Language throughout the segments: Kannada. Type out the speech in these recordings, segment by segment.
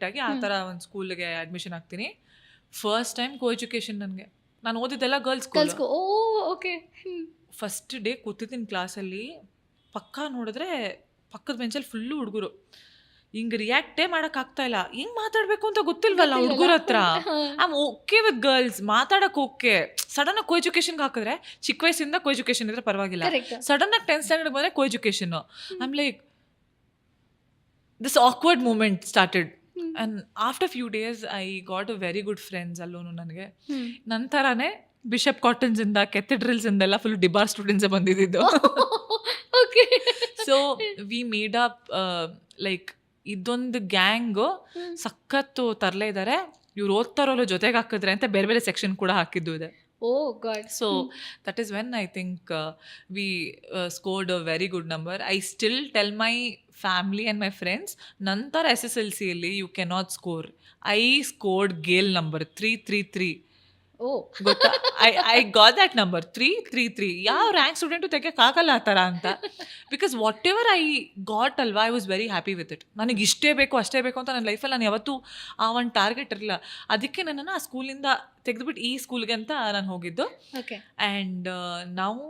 ಆಗಿ ಆ ಥರ ಒಂದು ಸ್ಕೂಲ್ಗೆ ಅಡ್ಮಿಷನ್ ಆಗ್ತೀನಿ. ಫಸ್ಟ್ ಟೈಮ್ ಕೋ ಎಜುಕೇಷನ್ ನನಗೆ. ನಾನು ಓದಿದ್ದೆಲ್ಲ ಗರ್ಲ್ಸ್ ಸ್ಕೂಲ್. ಓ ಓಕೆ. ಫಸ್ಟ್ ಡೇ ಕೂತಿದ್ದೀನಿ ಕ್ಲಾಸಲ್ಲಿ, ಪಕ್ಕ ನೋಡಿದ್ರೆ ಪಕ್ಕದ ಬೆಂಚಲ್ಲಿ ಫುಲ್ಲು ಹುಡುಗರು. ಹಿಂಗೆ ರಿಯಾಕ್ಟೇ ಮಾಡೋಕ್ಕಾಗ್ತಾ ಇಲ್ಲ, ಹಿಂಗೆ ಮಾತಾಡಬೇಕು ಅಂತ ಗೊತ್ತಿಲ್ವಲ್ಲ ಹುಡುಗರ ಹತ್ರ. I am okay with girls, ಮಾತಾಡೋಕೆ ಓಕೆ. ಸಡನ್ನಾಗಿ ಕೋ ಎಜುಕೇಷನ್ಗೆ ಹಾಕಿದ್ರೆ, ಚಿಕ್ಕ ವಯಸ್ಸಿಂದ ಕೋ ಎಜುಕೇಷನ್ ಇದ್ರೆ ಪರವಾಗಿಲ್ಲ, ಸಡನ್ನಾಗಿ 10th ಸ್ಟ್ಯಾಂಡರ್ಡ್ ಬಂದರೆ co education. I am like this awkward moment started. And after few days I got a very good friends ಅಲ್ಲೂ ನನಗೆ. ನಂತರನೇ ಬಿಷಪ್ ಕಾಟನ್ಸ್ ಇಂದ ಕೆಥೆಡ್ರಲ್ಸ್ ಇಂದೆಲ್ಲ ಫುಲ್ ಡಿಬಾರ್ ಸ್ಟೂಡೆಂಟ್ಸೇ ಬಂದಿದ್ದು. So we made up like ಇದೊಂದು ಗ್ಯಾಂಗು ಸಖತ್ತು ತರಲೇ ಇದ್ದಾರೆ, ಇವ್ರು ಓದ್ತಾರೋಲ್ಲ ಜೊತೆಗೆ ಹಾಕಿದ್ರೆ ಅಂತ ಬೇರೆ ಬೇರೆ ಸೆಕ್ಷನ್ ಕೂಡ ಹಾಕಿದ್ದು ಇದೆ. Oh God. So that is when I think we scored a very good number. I still tell my family and my friends, ನಂತರ SSLC ಅಲ್ಲಿ you cannot score. I scored Gale number 333. Oh. ಗೊತ್ತಾ? I got that number 333. ಯಾವ ರ್ಯಾಂಕ್ ಸ್ಟೂಡೆಂಟು ತೆಗಿಯೋಕ್ಕಾಗಲ್ಲ ಆ ಥರ ಅಂತ. Because whatever I got ಅಲ್ವಾ, I was very happy with it. ನನಗೆ ಇಷ್ಟೇ ಬೇಕು ಅಷ್ಟೇ ಬೇಕು ಅಂತ ನನ್ನ ಲೈಫಲ್ಲಿ ನಾನು ಯಾವತ್ತೂ ಆ ಒಂದು ಟಾರ್ಗೆಟ್ ಇರಲಿಲ್ಲ. ಅದಕ್ಕೆ ನನ್ನನ್ನು ಆ ಸ್ಕೂಲಿಂದ ತೆಗೆದುಬಿಟ್ಟು ಈ ಸ್ಕೂಲ್ಗೆ ಅಂತ ನಾನು ಹೋಗಿದ್ದು. ಆ್ಯಂಡ್ ನಾವು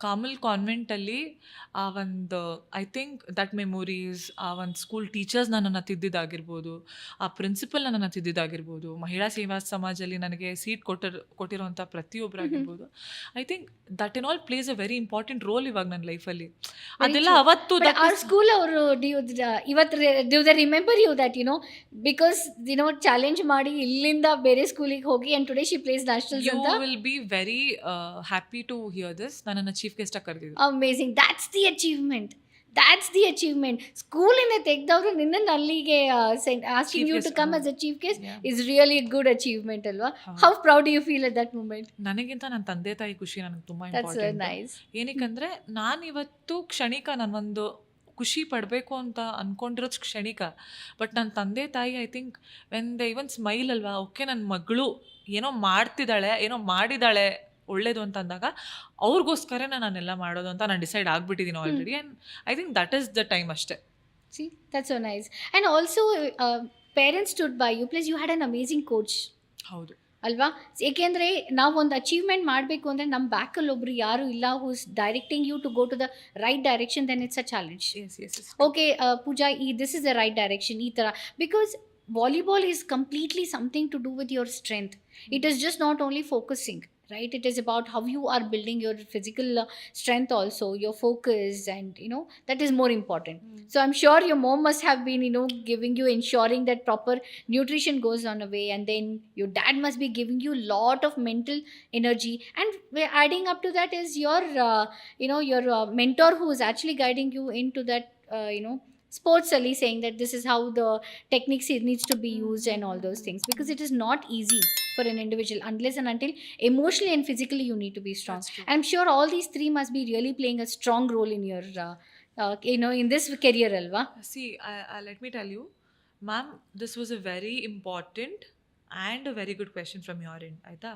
ಕಾಮಲ್ ಕಾನ್ವೆಂಟಲ್ಲಿ ಆ ಒಂದು ಐ ಥಿಂಕ್ ದಟ್ ಮೆಮೊರೀಸ್, ಆ ಒಂದು ಸ್ಕೂಲ್ ಟೀಚರ್ಸ್ ನನ್ನನ್ನು ತಿದ್ದಿದ್ದಾಗಿರ್ಬೋದು, ಆ ಪ್ರಿನ್ಸಿಪಲ್ ನನ್ನನ್ನು ತಿದ್ದಿದ್ದಾಗಿರ್ಬೋದು, ಮಹಿಳಾ ಸೇವಾ ಸಮಾಜದಲ್ಲಿ ನನಗೆ ಸೀಟ್ ಕೊಟ್ಟಿರೋಂಥ ಪ್ರತಿಯೊಬ್ಬರಾಗಿರ್ಬೋದು, I think that in all place a very important role ಇವಾಗ ನನ್ನ ಲೈಫಲ್ಲಿ. ಅದೆಲ್ಲ ಅವತ್ತು our school ಅವರು do they remember you that because challenge ಮಾಡಿ ಇಲ್ಲಿಂದ ಬೇರೆ ಸ್ಕೂಲಿಗೆ ಹೋಗಿ and today she plays nationals you ಅಂತ. will be very happy to hear this. ನನ್ನನ್ನು ಚೀಫ್ ಗೆಸ್ಟ್ ಆಗಿ ಕರೆದಿದ್ದು. Amazing. That's the achievement. ಸ್ಕೂಲಿಂದ ತೆಗೆದವರು ನಿನ್ನನ್ನು ಅಲ್ಲಿಗೆ asking you to come as a chief guest is really a good achievement ಅಲ್ವಾ? How proud do you feel at that moment? ನನಗಿಂತ ನನ್ನ ತಂದೆ ತಾಯಿ ಖುಷಿ ನನಗೆ ತುಂಬ That's ಇಂಪಾರ್ಟೆಂಟ್. nice. ಏನಕ್ಕಂದರೆ ನಾನಿವತ್ತು ಕ್ಷಣಿಕ ನಾನೊಂದು ಖುಷಿ ಪಡಬೇಕು ಅಂತ ಅಂದ್ಕೊಂಡಿರೋದು ಕ್ಷಣಿಕ. ಬಟ್ ನನ್ನ ತಂದೆ ತಾಯಿ I think when they even smile ಅಲ್ವಾ, ಓಕೆ ನನ್ನ ಮಗಳು ಏನೋ ಮಾಡ್ತಿದ್ದಾಳೆ, ಏನೋ ಮಾಡಿದ್ದಾಳೆ ಒಳ್ಳೇದು ಅಂತ ಅಂದಾಗ ಅವ್ರಿಗೋಸ್ಕರನೇ ನಾನೆಲ್ಲ ಮಾಡೋದು ಅಂತ ನಾನು ಡಿಸೈಡ್ ಆಗಿಬಿಟ್ಟಿದ್ದೀನಿ already. And I think that is the time ಅಷ್ಟೇ. See, that's so nice. And also parents stood by you, plus you had an amazing coach. ಹೌದು ಅಲ್ವಾ? ಏಕೆಂದರೆ ನಾವು ಒಂದು ಅಚೀವ್ಮೆಂಟ್ ಮಾಡಬೇಕು ಅಂದರೆ ನಮ್ಮ ಬ್ಯಾಕಲ್ಲಿ ಒಬ್ರು ಯಾರು ಇಲ್ಲ who's directing you to go to the right direction, then it's a challenge. Okay Pooja, this is the right direction ಈ ಥರ. Because volleyball is completely something to do with your strength. It is just not only focusing, right? It is about how you are building your physical strength also, your focus, and that is more important. So I'm sure your mom must have been giving you, ensuring that proper nutrition goes on a way, and then your dad must be giving you lot of mental energy, and adding up to that is your your mentor who is actually guiding you into that sports ali, saying that this is how the techniques it needs to be used and all those things, because it is not easy for an individual unless and until emotionally and physically you need to be strong. I'm sure all these three must be really playing a strong role in your in this career alva. See, let me tell you ma'am, this was a very important and a very good question from your end. ಆಯ್ತಾ?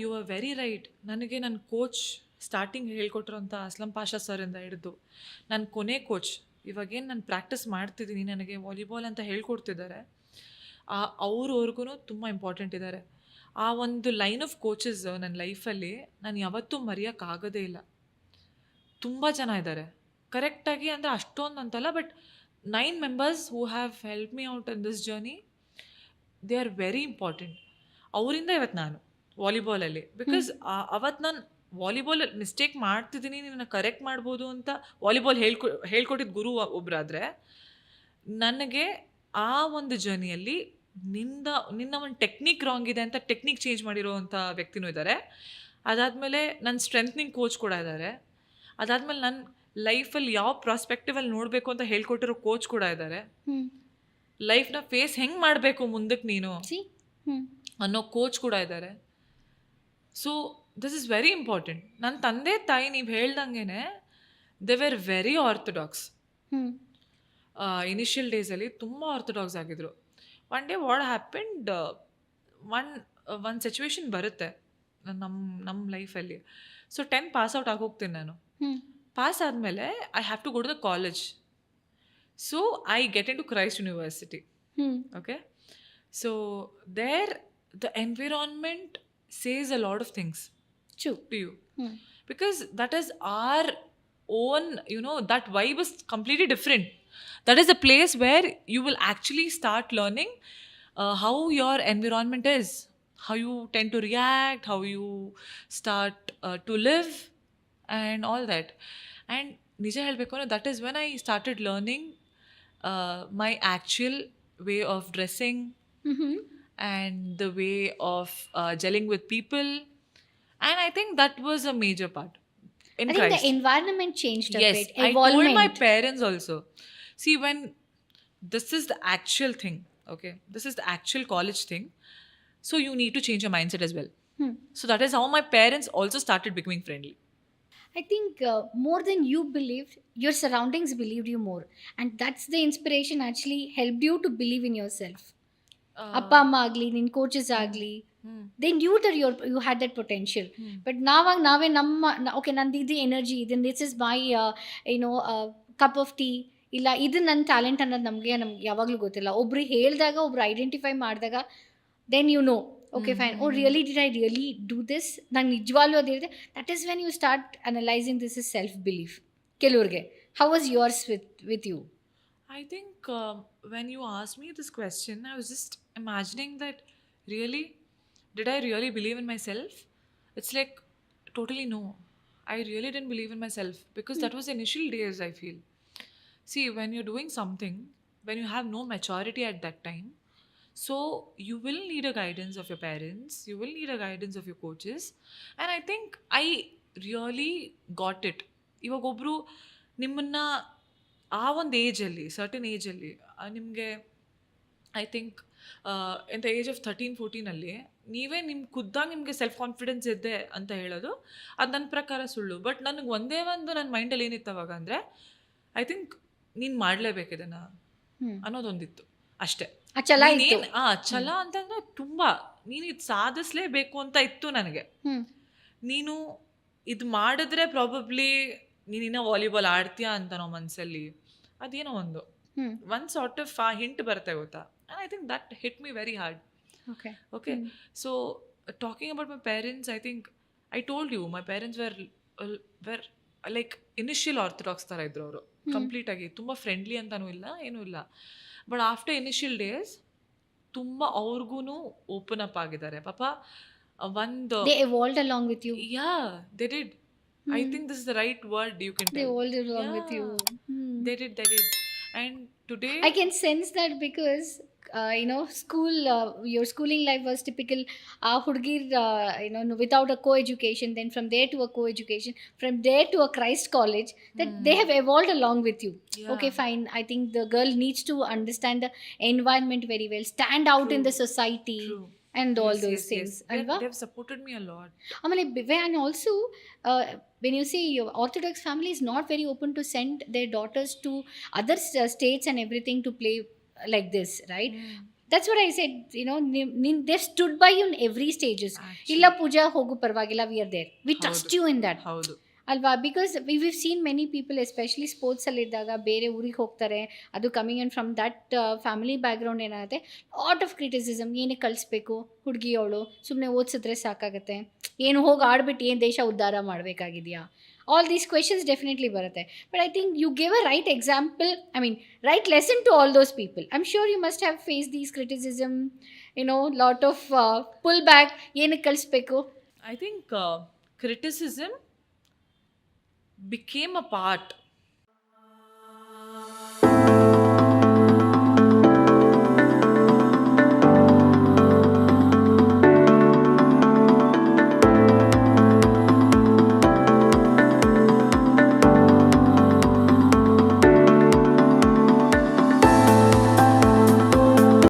you are very right. ನನಗೆ ನನ್ನ ಕೋಚ್ ಸ್ಟಾರ್ಟಿಂಗ್ ಹೇಳ್ಕೊಟ್ಟಿರೋಂಥ ಅಸ್ಲಂ ಪಾಷಾ ಸರ್ ಇಂದ ಹಿಡಿದು ನನ್ನ ಕೊನೆ ಕೋಚ್ ಇವಾಗೇನು ನಾನು ಪ್ರಾಕ್ಟೀಸ್ ಮಾಡ್ತಿದ್ದೀನಿ, ನನಗೆ ವಾಲಿಬಾಲ್ ಅಂತ ಹೇಳ್ಕೊಡ್ತಿದ್ದಾರೆ, ಅವ್ರವ್ರಿಗೂ ತುಂಬ ಇಂಪಾರ್ಟೆಂಟ್ ಇದ್ದಾರೆ. ಆ ಒಂದು ಲೈನ್ ಆಫ್ ಕೋಚಸ್ ನನ್ನ ಲೈಫಲ್ಲಿ ನಾನು ಯಾವತ್ತೂ ಮರೆಯೋಕ್ಕಾಗೋದೇ ಇಲ್ಲ. ತುಂಬ ಜನ ಇದ್ದಾರೆ ಕರೆಕ್ಟಾಗಿ, ಅಂದರೆ ಅಷ್ಟೊಂದು ಅಂತಲ್ಲ, but 9 members who have helped me out in this journey, they are very important. ಅವರಿಂದ ಇವತ್ತು ನಾನು ವಾಲಿಬಾಲಲ್ಲಿ, ಬಿಕಾಸ್ ಅವತ್ತು ನಾನು ವಾಲಿಬಾಲ್ ಮಿಸ್ಟೇಕ್ ಮಾಡ್ತಿದ್ದೀನಿ, ನಿನ್ನ ಕರೆಕ್ಟ್ ಮಾಡ್ಬೋದು ಅಂತ ವಾಲಿಬಾಲ್ ಹೇಳ್ಕೊಟ್ಟಿದ್ದು ಗುರು ಒಬ್ಬರಾದರೆ, ನನಗೆ ಆ ಒಂದು ಜರ್ನಿಯಲ್ಲಿ ನಿನ್ನ ಒಂದು ಟೆಕ್ನಿಕ್ ರಾಂಗ್ ಇದೆ ಅಂತ ಟೆಕ್ನಿಕ್ ಚೇಂಜ್ ಮಾಡಿರೋವಂಥ ವ್ಯಕ್ತಿನೂ ಇದ್ದಾರೆ. ಅದಾದಮೇಲೆ ನನ್ನ ಸ್ಟ್ರೆಂತ್ನಿಂಗ್ ಕೋಚ್ ಕೂಡ ಇದ್ದಾರೆ. ಅದಾದಮೇಲೆ ನನ್ನ ಲೈಫಲ್ಲಿ ಯಾವ ಪ್ರಾಸ್ಪೆಕ್ಟಿವಲ್ಲಿ ನೋಡಬೇಕು ಅಂತ ಹೇಳ್ಕೊಟ್ಟಿರೋ ಕೋಚ್ ಕೂಡ ಇದ್ದಾರೆ. ಲೈಫ್ನ ಫೇಸ್ ಹೆಂಗೆ ಮಾಡಬೇಕು ಮುಂದಕ್ಕೆ ನೀನು ಅನ್ನೋ ಕೋಚ್ ಕೂಡ ಇದ್ದಾರೆ. So this is very important. ನನ್ನ ತಂದೆ ತಾಯಿ ನೀವು ಹೇಳ್ದಂಗೆ they were very orthodox. Initial ಡೇಸಲ್ಲಿ ತುಂಬ ಆರ್ಥೋಡಾಕ್ಸ್ ಆಗಿದ್ರು. One day what happened, one situation ಬರುತ್ತೆ ನಮ್ಮ ಲೈಫಲ್ಲಿ. ಸೊ 10th ಪಾಸ್ ಔಟ್ ಆಗೋಗ್ತೀನಿ ನಾನು. ಪಾಸ್ ಆದಮೇಲೆ I have to go to the college. So I get into Christ University. Hmm. Okay, so there the environment says a lot of things True. to you, Hmm. because that is our own, that vibe is completely different. That is a place where you will actually start learning how your environment is, how you tend to react, how you start to live, and all that. And ನಿಜ ಹೇಳಬೇಕು ಅಂದ್ರೆ that is when I started learning my actual way of dressing Mm-hmm. and the way of gelling with people. And I think that was a major part in I think the Christ. environment changed a Yes, bit. I told my Evolvement. parents also. See, when this is the actual thing, okay, this is the actual college thing, so you need to change your mindset as well. Hmm. So that is how my parents also started becoming friendly. I think more than you believed, your surroundings believed you more. And that's the inspiration actually helped you to believe in yourself. ಅಪ್ಪ ಅಮ್ಮ ಆಗಲಿ ನಿನ್ನ ಕೋಚಸ್ ಆಗಲಿ they knew that you had that potential. But ನಾವೇ ನಮ್ಮ ಓಕೆ ನಂದು ಇದು ಎನರ್ಜಿ ಇದು ದಿಸ್ ಇಸ್ ಮೈ ಏನೋ ಕಪ್ ಆಫ್ ಟೀ, ಇಲ್ಲ ಇದು ನನ್ನ ಟ್ಯಾಲೆಂಟ್ ಅನ್ನೋದು ನಮಗೆ ಯಾವಾಗಲೂ ಗೊತ್ತಿಲ್ಲ. ಒಬ್ರು ಹೇಳಿದಾಗ ಒಬ್ರು ಐಡೆಂಟಿಫೈ ಮಾಡಿದಾಗ then you know okay fine, oh really did I really do this, ನಂಗೆ ನಿಜವಾಗ್ಲೂ ಅದಿರುತ್ತೆ. That is when you start analysing this is self belief ಕೆಲವ್ರಿಗೆ. How was yours with you? I think when you asked me this question, I was just imagining that really, did I really believe in myself? It's like totally no. I really didn't believe in myself because that was the initial days, I feel. See, when you're doing something, when you have no maturity at that time, so you will need a guidance of your parents, you will need a guidance of your coaches. And I think I really got it. ಇವಾಗ ಒಬ್ಬರು ನಿಮ್ಮನ್ನ ಆ ಒಂದು ಏಜಲ್ಲಿ, ಸರ್ಟನ್ ಏಜಲ್ಲಿ ನಿಮಗೆ I think in the age of 13-14 ನೀವೇ ನಿಮ್ಮ ಖುದ್ದಾಗಿ ನಿಮಗೆ ಸೆಲ್ಫ್ ಕಾನ್ಫಿಡೆನ್ಸ್ ಇದೆ ಅಂತ ಹೇಳೋದು ಅದು ನನ್ನ ಪ್ರಕಾರ ಸುಳ್ಳು. ಬಟ್ ನನಗೆ ಒಂದೇ ಒಂದು ನನ್ನ ಮೈಂಡಲ್ಲಿ ಏನಿತ್ತು ಅವಾಗ ಅಂದರೆ, ಐ ಥಿಂಕ್ ನೀನು ಮಾಡಲೇಬೇಕಿದನ್ನು ಅನ್ನೋದೊಂದಿತ್ತು ಅಷ್ಟೇ. ಛಲ ಅಂತಂದ್ರೆ ತುಂಬ ನೀನು ಇದು ಸಾಧಿಸ್ಲೇಬೇಕು ಅಂತ ಇತ್ತು ನನಗೆ. ನೀನು ಇದು ಮಾಡಿದ್ರೆ ಪ್ರಾಬಬ್ಲಿ ನೀನಿನ್ನ ವಾಲಿಬಾಲ್ ಆಡ್ತೀಯಾ ಅಂತ ನಾವು ಮನಸ್ಸಲ್ಲಿ ಅದೇನೋ ಒಂದು ಸಾರ್ಟ್ ಆಫ್ ಆ ಹಿಂಟ್ ಬರುತ್ತೆ ಗೊತ್ತಾ. And I think that hit me very hard. Okay, so talking about my parents, I think I told you my parents were like initial orthodox ಥರ ಇದ್ರು ಅವರು. ಕಂಪ್ಲೀಟಾಗಿ ತುಂಬ ಫ್ರೆಂಡ್ಲಿ ಅಂತಲೂ ಇಲ್ಲ, ಏನೂ ಇಲ್ಲ. ಬಟ್ ಆಫ್ಟರ್ ಇನಿಷಿಯಲ್ ಡೇಸ್ ತುಂಬ ಅವ್ರಿಗೂ ಓಪನ್ ಅಪ್ ಆಗಿದ್ದಾರೆ ಪಾಪ. ಒಂದು they evolved along with you. Yeah, they did. I think this is the right word you can tell. They evolved along with you. They did. And today I can sense that because school, your schooling life was typical hudgir, without a co-education, then from there to a co-education, from there to a Christ college, that they have evolved along with you. Yeah. Okay, fine. I think the girl needs to understand the environment very well, stand out in the society. True. And all those things. They've supported me a lot. And also, when you say your Orthodox family is not very open to send their daughters to other states and everything to play like this, right? That's what I said. They've stood by you in every stages. Illa Pooja hogu parvagilla, we are there. We trust you in that. Haudu. ಅಲ್ವಾ? Because we've seen many people, especially ಸ್ಪೋರ್ಟ್ಸಲ್ಲಿದ್ದಾಗ ಬೇರೆ ಊರಿಗೆ ಹೋಗ್ತಾರೆ, ಅದು coming in from that family background ಏನಾಗುತ್ತೆ, ಲಾಟ್ ಆಫ್ ಕ್ರಿಟಿಸಿಸಮ್. ಏನಕ್ಕೆ ಕಳಿಸ್ಬೇಕು ಹುಡುಗಿಯವಳು, ಸುಮ್ಮನೆ ಓದಿಸಿದ್ರೆ ಸಾಕಾಗುತ್ತೆ, ಏನು ಹೋಗಿ ಆಡ್ಬಿಟ್ಟು ಏನು ದೇಶ ಉದ್ಧಾರ ಮಾಡಬೇಕಾಗಿದೆಯಾ, ಆಲ್ ದೀಸ್ ಕ್ವೆಶನ್ಸ್ ಡೆಫಿನೆಟ್ಲಿ ಬರುತ್ತೆ. But I think you give a right example, right lesson to all those people. I am sure you must have face these criticism, lot of pull back, ಏನಕ್ಕೆ ಕಳಿಸ್ಬೇಕು. I think criticism became a part